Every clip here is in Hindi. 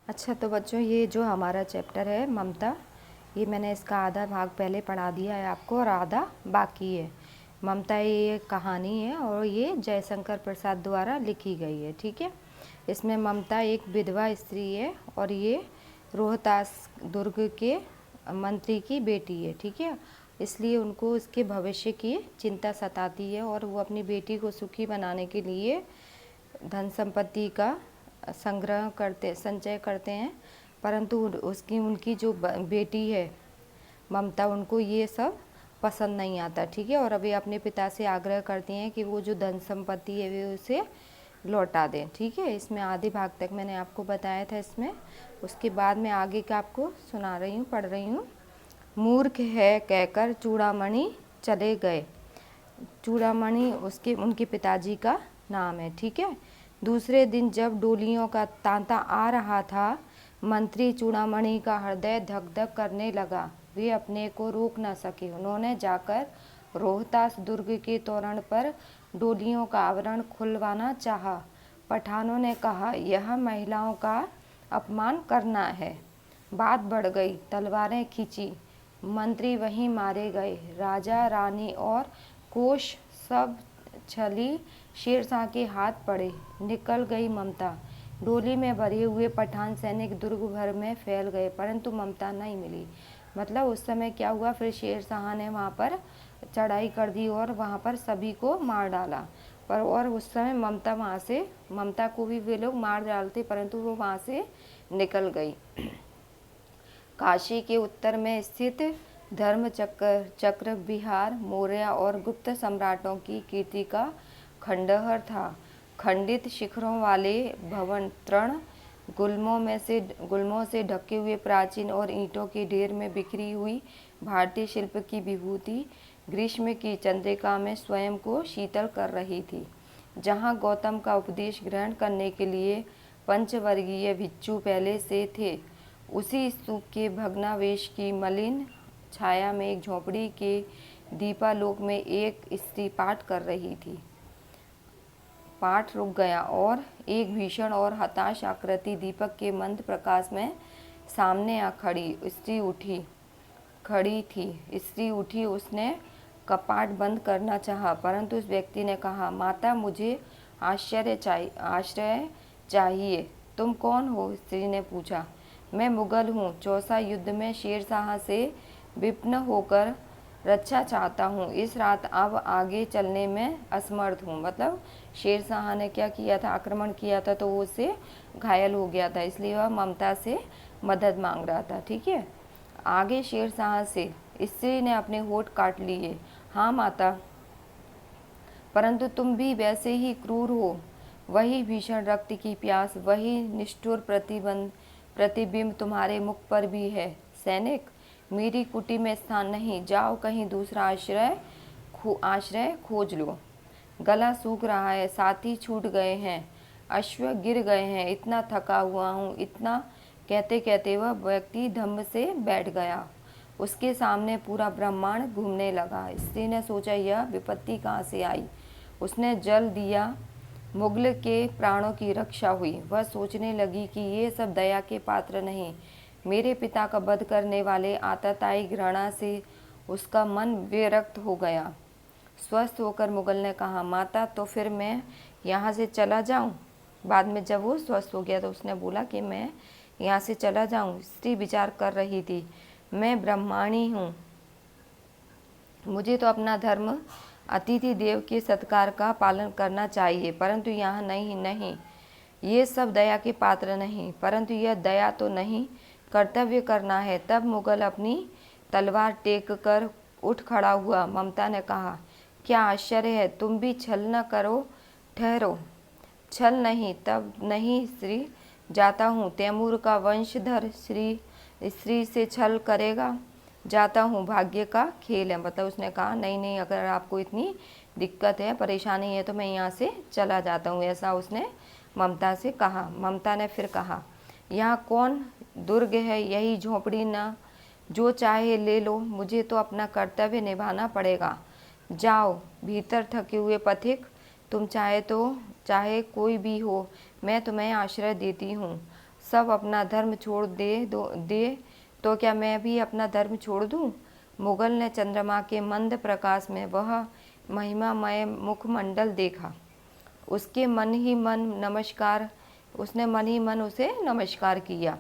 अच्छा, तो बच्चों ये जो हमारा चैप्टर है ममता, ये मैंने इसका आधा भाग पहले पढ़ा दिया है आपको और आधा बाकी है। ममता ये एक कहानी है और ये जयशंकर प्रसाद द्वारा लिखी गई है, ठीक है। इसमें ममता एक विधवा स्त्री है और ये रोहतास दुर्ग के मंत्री की बेटी है, ठीक है। इसलिए उनको उसके भविष्य की चिंता सताती है और वो अपनी बेटी को सुखी बनाने के लिए धन संपत्ति का संचय करते हैं, परंतु उसकी उनकी जो बेटी है ममता, उनको ये सब पसंद नहीं आता, ठीक है। और अभी अपने पिता से आग्रह करती हैं कि वो जो धन संपत्ति है वे उसे लौटा दें, ठीक है। इसमें आधे भाग तक मैंने आपको बताया था इसमें। उसके बाद में आगे का आपको सुना रही हूँ, पढ़ रही हूँ। मूर्ख है कहकर चूड़ामणि चले गए। चूड़ामणि उनके पिताजी का नाम है, ठीक है। दूसरे दिन जब डोलियों का तांता आ रहा था, मंत्री चूड़ामणि का हृदय धक धक करने लगा। वे अपने को रोक न सके। उन्होंने जाकर रोहतास दुर्ग के तोरण पर डोलियों का आवरण खुलवाना चाहा। पठानों ने कहा, यह महिलाओं का अपमान करना है। बात बढ़ गई, तलवारें खींची, मंत्री वहीं मारे गए। राजा रानी और कोष सब छली शेरशाह के हाथ पड़े। निकल गई ममता। डोली में भरे हुए पठान सैनिक दुर्ग भर में फैल गए, परंतु ममता नहीं मिली। मतलब उस समय क्या हुआ, फिर शेरशाह ने वहाँ पर चढ़ाई कर दी और वहाँ पर सभी को मार डाला। पर और उस समय ममता को भी वे लोग मार डालते, परंतु वो वहाँ से निकल गई। काशी के उत्तर में स्थित धर्म चक्र बिहार, मौर्य और गुप्त सम्राटों की कीर्ति का खंडहर था। खंडित शिखरों वाले भवन, तृण गुल्मों से ढके हुए प्राचीन और ईंटों के ढेर में बिखरी हुई भारतीय शिल्प की विभूति ग्रीष्म की चंद्रिका में स्वयं को शीतल कर रही थी। जहाँ गौतम का उपदेश ग्रहण करने के लिए पंचवर्गीय भिक्षु पहले से थे, उसी स्तूप के भग्नावशेष की मलिन छाया में एक झोपड़ी के दीपालोक में एक स्त्री पाठ कर रही थी। पाठ रुक गया और एक भीषण और हताश आकृति दीपक के मंद प्रकाश में सामने आ खड़ी उठी। उसने कपाट बंद करना चाहा, परंतु उस व्यक्ति ने कहा, माता, मुझे आश्रय चाहिए। तुम कौन हो? स्त्री ने पूछा। मैं मुगल हूँ। चौसा युद्ध में शेरशाह से विपन्न होकर रक्षा चाहता हूँ। इस रात अब आगे चलने में असमर्थ हूँ। मतलब शेरशाह ने क्या किया था, आक्रमण किया था, तो वो उससे घायल हो गया था, इसलिए वह ममता से मदद मांग रहा था, ठीक है। आगे शेरशाह से स्त्री ने अपने होठ काट लिए। हाँ माता, परंतु तुम भी वैसे ही क्रूर हो। वही भीषण रक्त की प्यास, वही निष्ठुर प्रतिबिंब तुम्हारे मुख पर भी है। सैनिक, मेरी कुटी में स्थान नहीं, जाओ कहीं दूसरा आश्रय खोज लो। गला सूख रहा है, साथी छूट गए हैं, अश्व गिर गए हैं, इतना थका हुआ हूँ। इतना कहते कहते वह व्यक्ति धम्म से बैठ गया। उसके सामने पूरा ब्रह्मांड घूमने लगा। स्त्री ने सोचा, यह विपत्ति कहाँ से आई। उसने जल दिया, मुगल के प्राणों की रक्षा हुई। वह सोचने लगी कि ये सब दया के पात्र नहीं। मेरे पिता का वध करने वाले आतताई घृणा से उसका मन विरक्त हो गया। स्वस्थ होकर मुगल ने कहा, माता, तो फिर मैं यहाँ से चला जाऊँ? बाद में जब वो स्वस्थ हो गया तो उसने बोला कि मैं यहाँ से चला जाऊँ। स्त्री विचार कर रही थी, मैं ब्राह्मणी हूँ, मुझे तो अपना धर्म अतिथि देव के सत्कार का पालन करना चाहिए, परंतु यहाँ नहीं, ये सब दया के पात्र नहीं। परंतु यह दया तो नहीं, कर्तव्य करना है। तब मुगल अपनी तलवार टेक कर उठ खड़ा हुआ। ममता ने कहा, क्या आश्चर्य है, तुम भी छल न करो, ठहरो। छल नहीं, तब नहीं स्त्री, जाता हूँ। तैमूर का वंशधर स्त्री से छल करेगा? जाता हूँ, भाग्य का खेल है। मतलब उसने कहा, नहीं, अगर आपको इतनी दिक्कत है, परेशानी है, तो मैं यहाँ से चला जाता हूँ, ऐसा उसने ममता से कहा। ममता ने फिर कहा, यहाँ कौन दुर्ग है, यही झोपड़ी न, जो चाहे ले लो, मुझे तो अपना कर्तव्य निभाना पड़ेगा। जाओ भीतर, थके हुए पथिक, तुम चाहे कोई भी हो, मैं तुम्हें आश्रय देती हूँ। सब अपना धर्म छोड़ दे तो क्या मैं भी अपना धर्म छोड़ दूं? मुगल ने चंद्रमा के मंद प्रकाश में वह महिमामय मुखमंडल देखा। उसने मन ही मन उसे नमस्कार किया।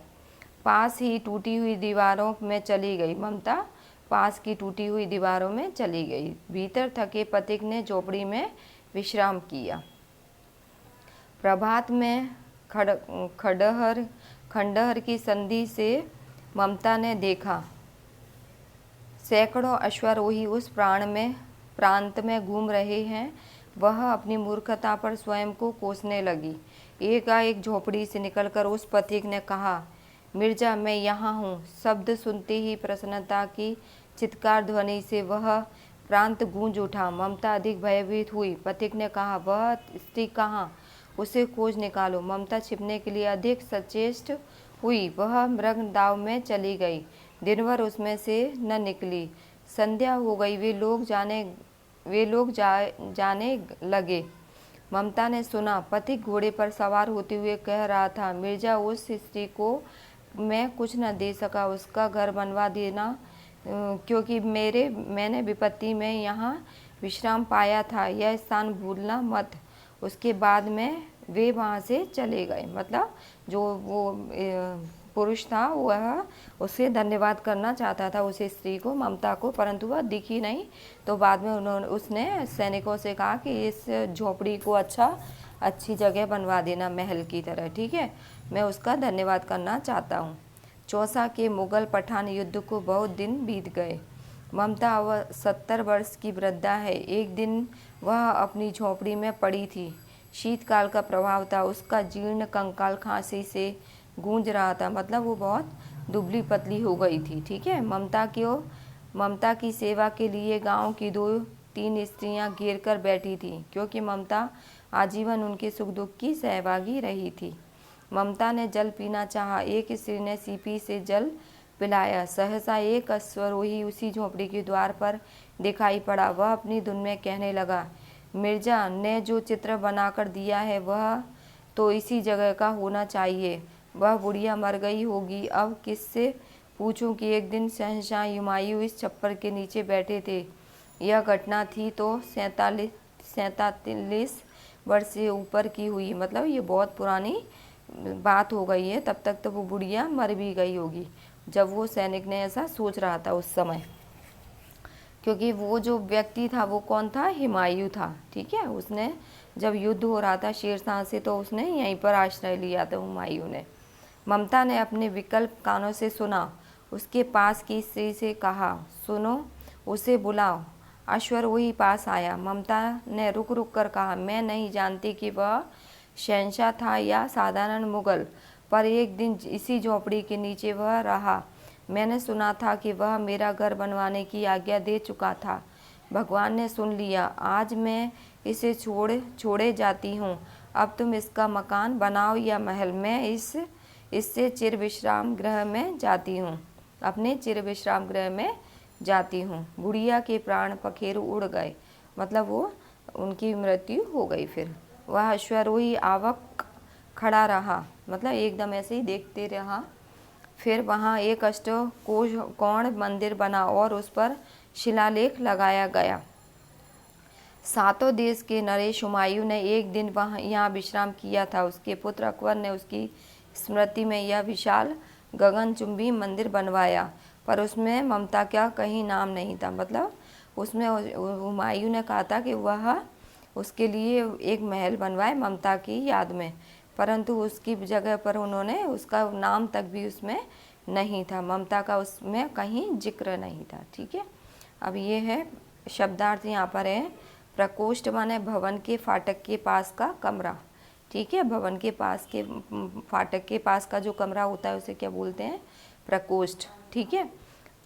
पास ही टूटी हुई दीवारों में चली गई ममता पास की टूटी हुई दीवारों में चली गई। भीतर थके पथिक ने झोपड़ी में विश्राम किया। प्रभात में खंडहर की संधि से ममता ने देखा सैकड़ों अश्वारोही उस प्रांत में घूम रहे हैं। वह अपनी मूर्खता पर स्वयं को कोसने लगी। एकाएक झोपड़ी से निकलकर उस पथिक ने कहा, मिर्जा, मैं यहाँ हूँ। शब्द सुनते ही प्रसन्नता की चित्कार ध्वनि से वह प्रांत गूंज उठा। ममता अधिक भयभीत हुई। पथिक ने कहा, वह स्त्री कहाँ? उसे खोज निकालो। ममता छिपने के लिए अधिक सचेष्ट हुई। वह मृग दाव में चली गई। दिन भर उसमें से न निकली। संध्या हो गई। वे लोग जाने लगे। ममता ने सुना पथिक घोड़े पर सवार होते हुए कह रहा था, मिर्जा, उस स्त्री को मैं कुछ न दे सका। उसका घर बनवा देना, क्योंकि मैंने विपत्ति में यहाँ विश्राम पाया था। यह स्थान भूलना मत। उसके बाद में वे वहाँ से चले गए। मतलब जो वो पुरुष था वह उसे धन्यवाद करना चाहता था, उस स्त्री को, ममता को, परंतु वह दिखी नहीं। तो बाद में उसने सैनिकों से कहा कि इस झोपड़ी को अच्छी जगह बनवा देना, महल की तरह, ठीक है। मैं उसका धन्यवाद करना चाहता हूँ। चौसा के मुगल पठान युद्ध को बहुत दिन बीत गए। ममता अब 70 वर्ष की वृद्धा है। एक दिन वह अपनी झोपड़ी में पड़ी थी। शीतकाल का प्रभाव था। उसका जीर्ण कंकाल खांसी से गूंज रहा था। मतलब वो बहुत दुबली पतली हो गई थी, ठीक है। ममता की सेवा के लिए गांव की 2-3 स्त्रियां घेर कर बैठी थीं, क्योंकि ममता आजीवन उनके सुख दुख की सहभागी रही थी। ममता ने जल पीना चाहा। एक स्त्री ने सीपी से जल पिलाया। सहसा एक अश्वारोही उसी झोपड़ी के द्वार पर दिखाई पड़ा। वह अपनी धुन में कहने लगा, मिर्जा ने जो चित्र बनाकर दिया है वह तो इसी जगह का होना चाहिए। वह बुढ़िया मर गई होगी। अब किससे पूछूं कि एक दिन शहंशाह हुमायूं इस छप्पर के नीचे बैठे थे। यह घटना थी तो 47 वर्ष से ऊपर की हुई। मतलब ये बहुत पुरानी बात हो गई है। तब तक तो वो बुढ़िया मर भी गई होगी जब वो सैनिक ने ऐसा सोच रहा था उस समय, क्योंकि वो जो व्यक्ति था वो कौन था? हुमायूं था, ठीक है। उसने जब युद्ध हो रहा था शेरशाह से तो उसने यहीं पर आश्रय लिया था हुमायूं ने। ममता ने अपने विकल्प कानों से सुना। उसके पास की स्त्री से कहा, सुनो, उसे बुलाओ। अश्वारोही पास आया। ममता ने रुक रुक कर कहा, मैं नहीं जानती कि वह शहंशाह था या साधारण मुगल, पर एक दिन इसी झोपड़ी के नीचे वह रहा। मैंने सुना था कि वह मेरा घर बनवाने की आज्ञा दे चुका था। भगवान ने सुन लिया। आज मैं इसे छोड़े जाती हूँ। अब तुम इसका मकान बनाओ या महल। मैं इससे चिर विश्राम गृह में जाती हूँ। अपने चिर विश्राम गृह में जाती हूँ। बुढ़िया के प्राण पखेरु उड़ गए। मतलब वो उनकी मृत्यु हो गई। फिर वह अश्वारोही आवक खड़ा रहा। मतलब एकदम ऐसे ही देखते रहा। फिर वहाँ एक अष्टकोण मंदिर बना और उस पर शिलालेख लगाया गया। सातों देश के नरेश हुमायूं ने एक दिन यहाँ विश्राम किया था। उसके पुत्र अकबर ने उसकी स्मृति में यह विशाल गगनचुंबी मंदिर बनवाया, पर उसमें ममता का कहीं नाम नहीं था। मतलब उसमें हुमायूं ने कहा था कि वह उसके लिए एक महल बनवाए ममता की याद में, परंतु उसकी जगह पर उन्होंने उसका नाम तक भी उसमें नहीं था। ममता का उसमें कहीं जिक्र नहीं था, ठीक है। अब ये है शब्दार्थ यहाँ पर है। प्रकोष्ठ माने भवन के फाटक के पास का कमरा, ठीक है। भवन के पास के फाटक के पास का जो कमरा होता है उसे क्या बोलते हैं? प्रकोष्ठ, ठीक है।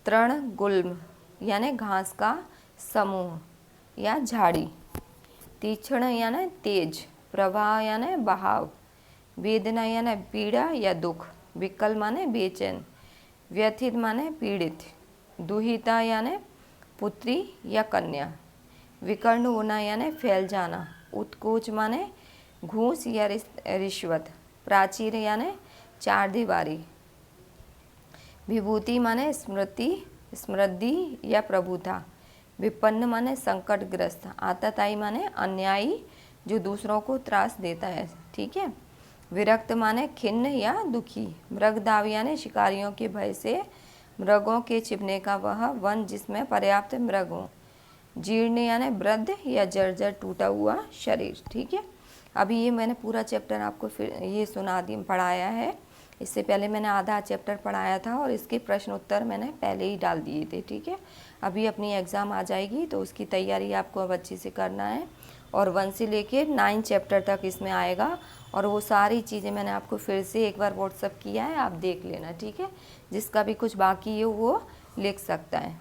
तृण गुल्म यानी घास का समूह या झाड़ी। तीक्ष्ण यानी तेज। प्रवाह यानी बहाव। वेदना यानी पीड़ा या दुख। विकल माने बेचैन। व्यथित माने पीड़ित। दुहिता यानी पुत्री या कन्या। विकर्ण होना यानी फैल जाना। उत्कोच माने घूस या रिश्वत। प्राचीर यानी चार दीवारी। विभूति माने स्मृति, समृद्धि या प्रभुता। विपन्न माने संकटग्रस्त। आतताई माने अन्यायी, जो दूसरों को त्रास देता है। ठीक है। विरक्त माने खिन्न या दुखी। मृगदाव यानी शिकारियों के भय से, मृगों के छिपने का वह वन जिसमें पर्याप्त मृग हो। जीर्ण यानी वृद्ध या जर्जर टूटा हुआ शरीर। ठीक है। अभी ये मैंने पूरा चैप्टर आपको फिर ये पढ़ाया है। इससे पहले मैंने आधा चैप्टर पढ़ाया था और इसके प्रश्न उत्तर मैंने पहले ही डाल दिए थे। ठीक है। अभी अपनी एग्ज़ाम आ जाएगी तो उसकी तैयारी आपको अब अच्छे से करना है। और 1 से लेके 9 चैप्टर तक इसमें आएगा और वो सारी चीज़ें मैंने आपको फिर से एक बार व्हाट्सअप किया है, आप देख लेना। ठीक है। जिसका भी कुछ बाकी है वो लिख सकता है।